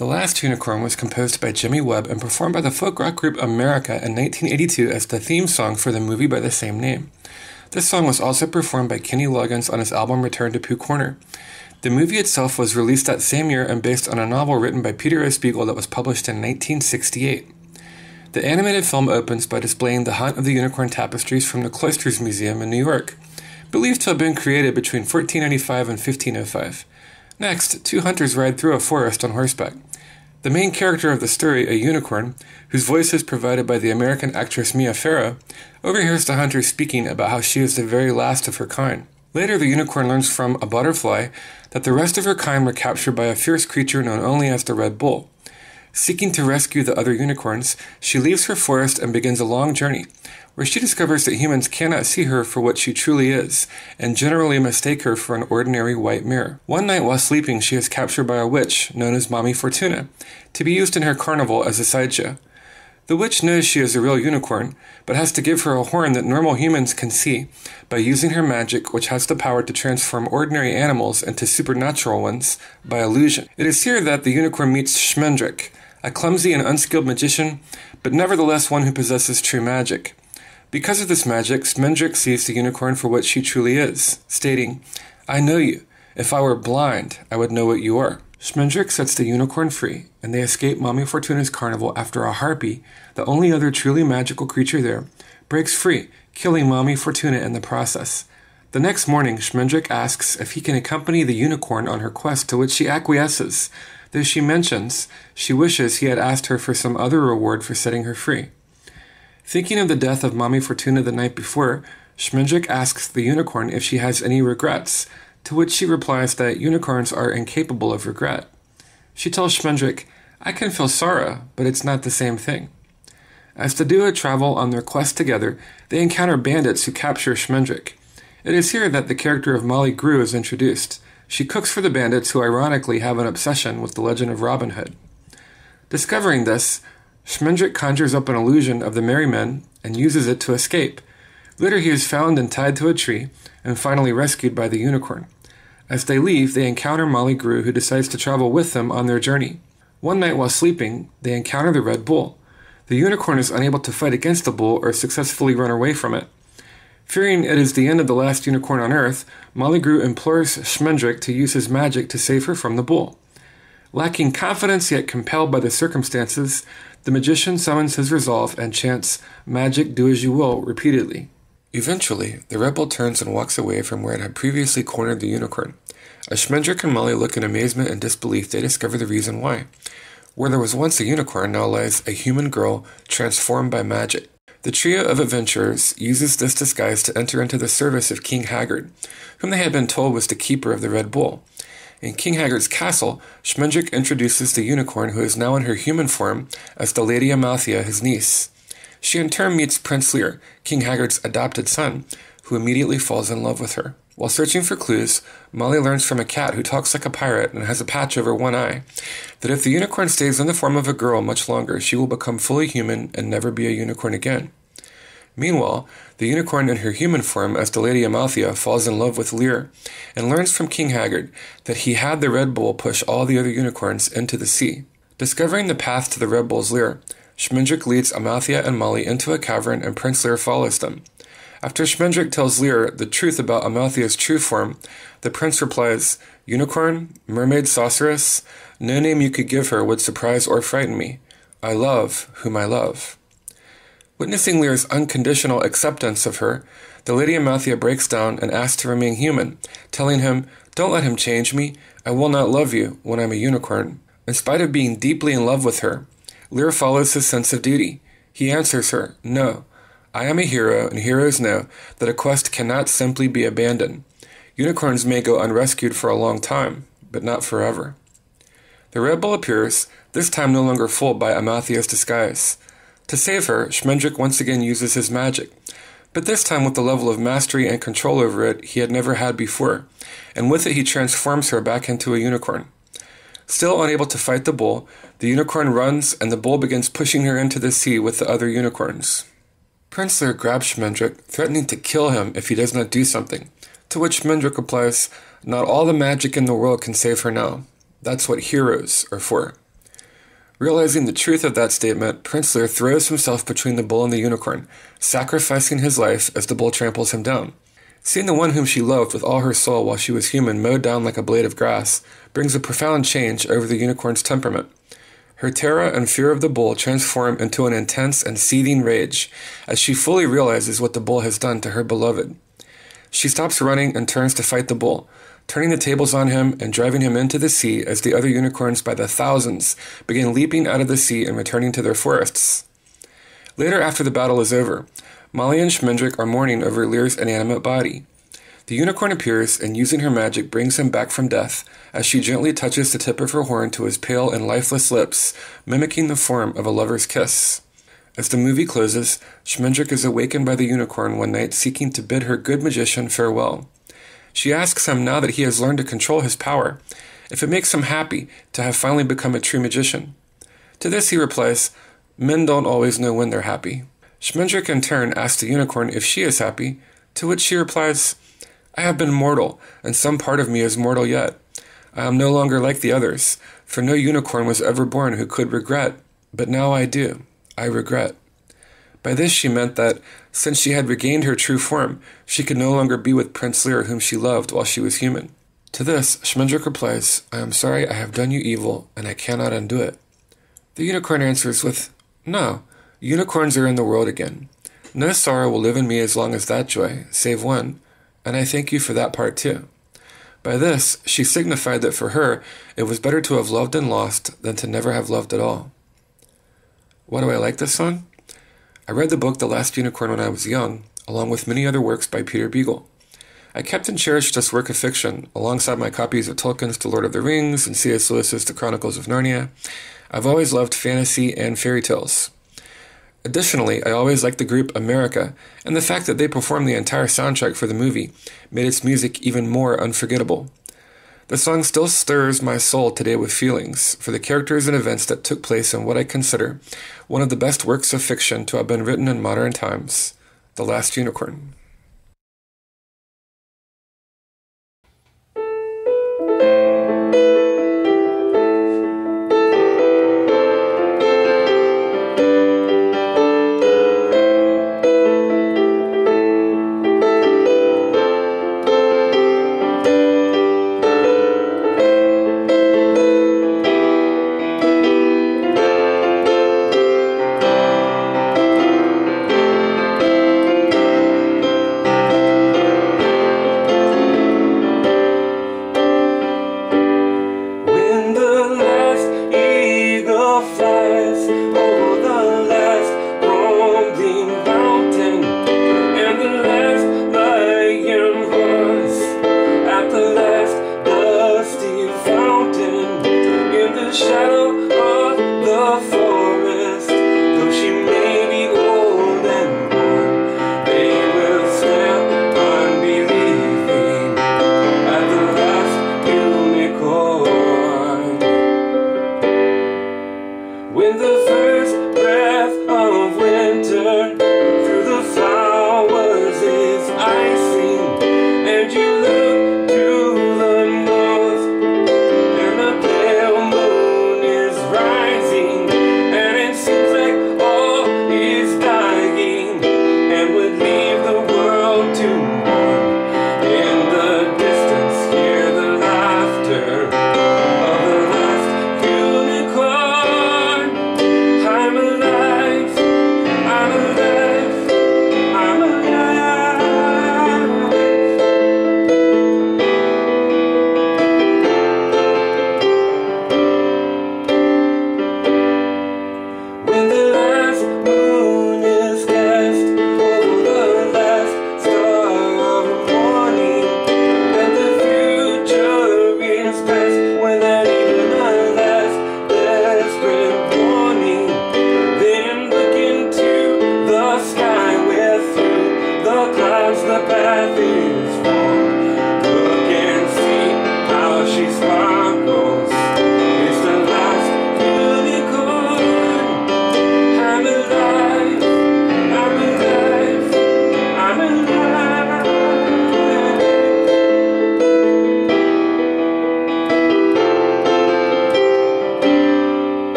The Last Unicorn was composed by Jimmy Webb and performed by the folk rock group America in 1982 as the theme song for the movie by the same name. This song was also performed by Kenny Loggins on his album Return to Pooh Corner. The movie itself was released that same year and based on a novel written by Peter O. Spiegel that was published in 1968. The animated film opens by displaying the Hunt of the Unicorn tapestries from the Cloisters Museum in New York, believed to have been created between 1495 and 1505. Next, two hunters ride through a forest on horseback. The main character of the story, a unicorn, whose voice is provided by the American actress Mia Farrow, overhears the hunter speaking about how she is the very last of her kind. Later, the unicorn learns from a butterfly that the rest of her kind were captured by a fierce creature known only as the Red Bull. Seeking to rescue the other unicorns, she leaves her forest and begins a long journey, where she discovers that humans cannot see her for what she truly is, and generally mistake her for an ordinary white mirror. One night while sleeping, she is captured by a witch, known as Mommy Fortuna, to be used in her carnival as a sideshow. The witch knows she is a real unicorn, but has to give her a horn that normal humans can see by using her magic, which has the power to transform ordinary animals into supernatural ones by illusion. It is here that the unicorn meets Schmendrick, a clumsy and unskilled magician, but nevertheless one who possesses true magic. Because of this magic, Schmendrick sees the unicorn for what she truly is, stating, "I know you. If I were blind, I would know what you are." Schmendrick sets the unicorn free, and they escape Mommy Fortuna's carnival after a harpy, the only other truly magical creature there, breaks free, killing Mommy Fortuna in the process. The next morning, Schmendrick asks if he can accompany the unicorn on her quest, to which she acquiesces, though she mentions she wishes he had asked her for some other reward for setting her free. Thinking of the death of Mommy Fortuna the night before, Schmendrick asks the unicorn if she has any regrets, to which she replies that unicorns are incapable of regret. She tells Schmendrick, "I can feel sorrow, but it's not the same thing." As the duo travel on their quest together, they encounter bandits who capture Schmendrick. It is here that the character of Molly Grew is introduced. She cooks for the bandits, who ironically have an obsession with the legend of Robin Hood. Discovering this, Schmendrick conjures up an illusion of the merry men and uses it to escape. Later he is found and tied to a tree, and finally rescued by the unicorn. As they leave, they encounter Molly Grew, who decides to travel with them on their journey. One night while sleeping, they encounter the Red Bull. The unicorn is unable to fight against the bull or successfully run away from it. Fearing it is the end of the last unicorn on Earth, Molly Grew implores Schmendrick to use his magic to save her from the bull. Lacking confidence yet compelled by the circumstances, the magician summons his resolve and chants, "Magic, do as you will," repeatedly. Eventually, the Red Bull turns and walks away from where it had previously cornered the unicorn. As Schmendrick and Molly look in amazement and disbelief, they discover the reason why. Where there was once a unicorn, now lies a human girl transformed by magic. The trio of adventurers uses this disguise to enter into the service of King Haggard, whom they had been told was the keeper of the Red Bull. In King Haggard's castle, Schmendrick introduces the unicorn, who is now in her human form, as the Lady Amalthea, his niece. She in turn meets Prince Lear, King Haggard's adopted son, who immediately falls in love with her. While searching for clues, Molly learns from a cat who talks like a pirate and has a patch over one eye, that if the unicorn stays in the form of a girl much longer, she will become fully human and never be a unicorn again. Meanwhile, the unicorn in her human form as the Lady Amalthea falls in love with Lear, and learns from King Haggard that he had the Red Bull push all the other unicorns into the sea. Discovering the path to the Red Bull's lair, Schmendrick leads Amalthea and Molly into a cavern, and Prince Lear follows them. After Schmendrick tells Lear the truth about Amalthea's true form, the prince replies, "Unicorn, mermaid, sorceress, no name you could give her would surprise or frighten me. I love whom I love." Witnessing Lear's unconditional acceptance of her, the Lady Amalthea breaks down and asks to remain human, telling him, "Don't let him change me. I will not love you when I'm a unicorn." In spite of being deeply in love with her, Lear follows his sense of duty. He answers her, "No, I am a hero, and heroes know that a quest cannot simply be abandoned. Unicorns may go unrescued for a long time, but not forever." The Red Bull appears, this time no longer fooled by Amalthea's disguise. To save her, Schmendrick once again uses his magic, but this time with the level of mastery and control over it he had never had before, and with it he transforms her back into a unicorn. Still unable to fight the bull, the unicorn runs and the bull begins pushing her into the sea with the other unicorns. Prince Lear grabs Schmendrick, threatening to kill him if he does not do something, to which Schmendrick replies, "Not all the magic in the world can save her now. That's what heroes are for." Realizing the truth of that statement, Prince Lear throws himself between the bull and the unicorn, sacrificing his life as the bull tramples him down. Seeing the one whom she loved with all her soul while she was human mowed down like a blade of grass brings a profound change over the unicorn's temperament. Her terror and fear of the bull transform into an intense and seething rage as she fully realizes what the bull has done to her beloved. She stops running and turns to fight the bull, turning the tables on him and driving him into the sea as the other unicorns by the thousands begin leaping out of the sea and returning to their forests. Later, after the battle is over, Molly and Schmendrick are mourning over Lear's inanimate body. The unicorn appears and, using her magic, brings him back from death as she gently touches the tip of her horn to his pale and lifeless lips, mimicking the form of a lover's kiss. As the movie closes, Schmendrick is awakened by the unicorn one night seeking to bid her good magician farewell. She asks him, now that he has learned to control his power, if it makes him happy to have finally become a true magician. To this he replies, "Men don't always know when they're happy." Schmendrick in turn asks the unicorn if she is happy, to which she replies, "I have been mortal, and some part of me is mortal yet. I am no longer like the others, for no unicorn was ever born who could regret, but now I do. I regret." By this she meant that, since she had regained her true form, she could no longer be with Prince Lear whom she loved while she was human. To this, Schmendrick replies, "I am sorry I have done you evil, and I cannot undo it." The unicorn answers with, "No, unicorns are in the world again. No sorrow will live in me as long as that joy, save one, and I thank you for that part too." By this, she signified that for her, it was better to have loved and lost than to never have loved at all. Why do I like this song? I read the book The Last Unicorn when I was young, along with many other works by Peter Beagle. I kept and cherished this work of fiction, alongside my copies of Tolkien's The Lord of the Rings and C.S. Lewis's The Chronicles of Narnia. I've always loved fantasy and fairy tales. Additionally, I always liked the group America, and the fact that they performed the entire soundtrack for the movie made its music even more unforgettable. The song still stirs my soul today with feelings for the characters and events that took place in what I consider one of the best works of fiction to have been written in modern times, The Last Unicorn. When the